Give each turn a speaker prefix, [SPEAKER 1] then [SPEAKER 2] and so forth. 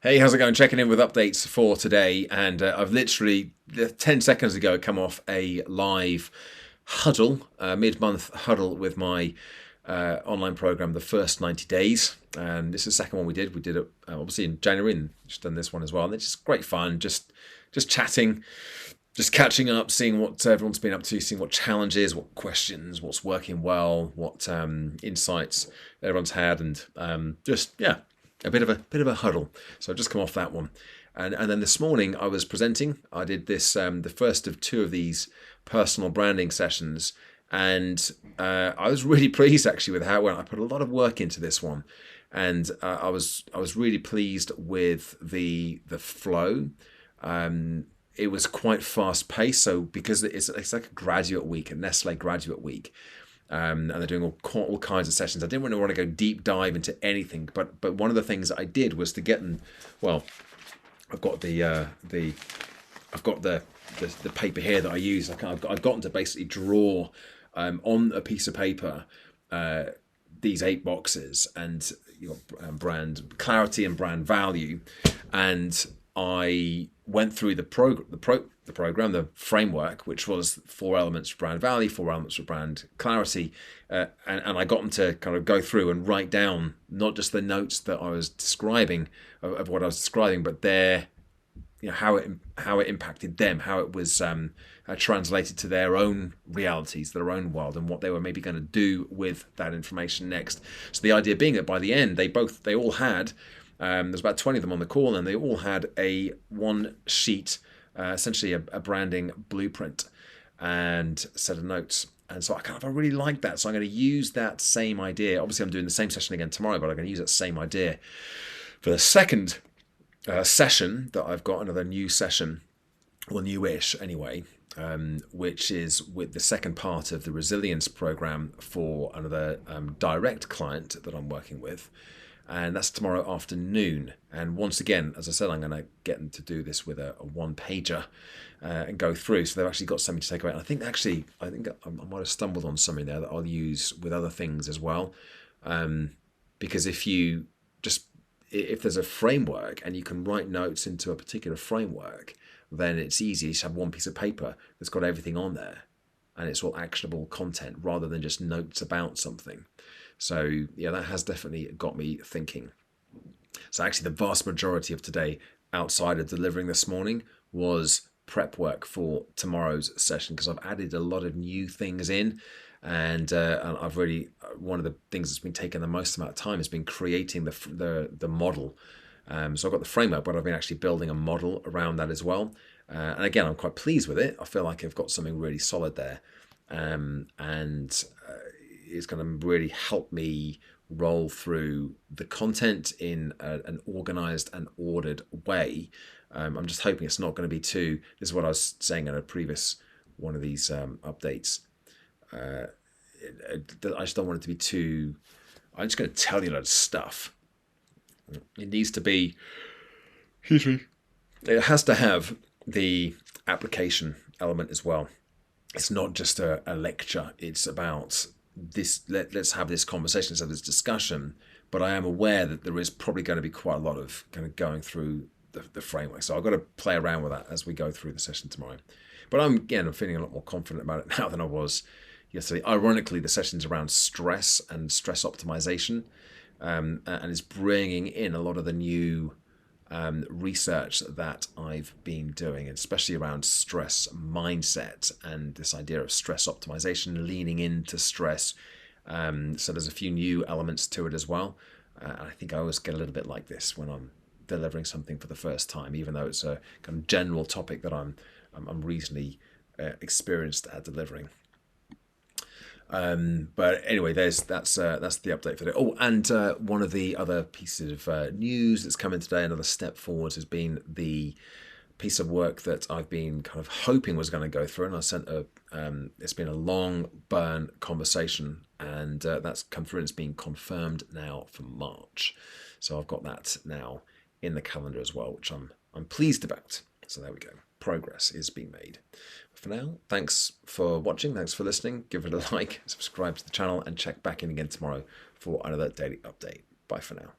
[SPEAKER 1] Hey, how's it going? Checking in with updates for today, and I've literally 10 seconds ago come off a live huddle, mid-month huddle with my online program, The First 90 Days. And this is the second one we did. We did it obviously in January, and just done this one as well. And it's just great fun, just chatting, just catching up, seeing what everyone's been up to, seeing what challenges, what questions, what's working well, what insights everyone's had, and just yeah, a bit of a huddle. So I've just come off that one, and then this morning I was presenting. I did this the first of two of these personal branding sessions, and I was really pleased actually with how it went. I put a lot of work into this one, and I was really pleased with the flow. It was quite fast paced, so because it's like a graduate week, a Nestle graduate week, and they're doing all kinds of sessions. I didn't really want to go deep dive into anything, but one of the things that I did was to get them. Well, I've got I've got the paper here that I use. I've gotten to basically draw on a piece of paper these 8 boxes, and you got brand clarity and brand value, and I went through the program, the framework, which was 4 elements for brand value, 4 elements for brand clarity, and I got them to kind of go through and write down not just the notes that I was describing of what I was describing, but their, how it impacted them, how it was translated to their own realities, their own world, and what they were maybe going to do with that information next. So the idea being that by the end, they all had. There's about 20 of them on the call, and they all had a one sheet, essentially a branding blueprint and a set of notes. And so I really like that. So I'm going to use that same idea. Obviously, I'm doing the same session again tomorrow, but I'm going to use that same idea for the second session that I've got, another new session, or newish anyway, which is with the second part of the resilience program for another direct client that I'm working with. And that's tomorrow afternoon. And once again, as I said, I'm going to get them to do this with a one-pager and go through. So they've actually got something to take away. And I think I might have stumbled on something there that I'll use with other things as well. Because if there's a framework and you can write notes into a particular framework, then it's easy. You just have one piece of paper that's got everything on there, and it's all actionable content rather than just notes about something. So yeah, that has definitely got me thinking. So actually the vast majority of today, outside of delivering this morning, was prep work for tomorrow's session, because I've added a lot of new things in, and I've really, one of the things that's been taking the most amount of time has been creating the model. So I've got the framework, but I've been actually building a model around that as well. And again, I'm quite pleased with it. I feel like I've got something really solid there. And it's going to really help me roll through the content in an organized and ordered way. I'm just hoping it's not going to be too, this is what I was saying in a previous one of these updates. I just don't want it to be too, I'm just going to tell you a lot of stuff. It needs to be, excuse me, it has to have the application element as well. It's not just a lecture. It's about this. Let's have this conversation, let's have this discussion. But I am aware that there is probably going to be quite a lot of kind of going through the framework. So I've got to play around with that as we go through the session tomorrow. But I'm feeling a lot more confident about it now than I was yesterday. Ironically, the session's around stress and stress optimization, and it's bringing in a lot of the new research that I've been doing, especially around stress mindset and this idea of stress optimization, leaning into stress. So there's a few new elements to it as well. I think I always get a little bit like this when I'm delivering something for the first time, even though it's a kind of general topic that I'm reasonably experienced at delivering. But anyway, that's the update for today. Oh, and one of the other pieces of news that's coming today, another step forward, has been the piece of work that I've been kind of hoping was going to go through, and I sent it's been a long burn conversation, and that's come through, and it's been confirmed now for March. So I've got that now in the calendar as well, which I'm pleased about. So there we go. Progress is being made. For now, thanks for watching, thanks for listening. Give it a like, subscribe to the channel, and check back in again tomorrow for another daily update. Bye for now.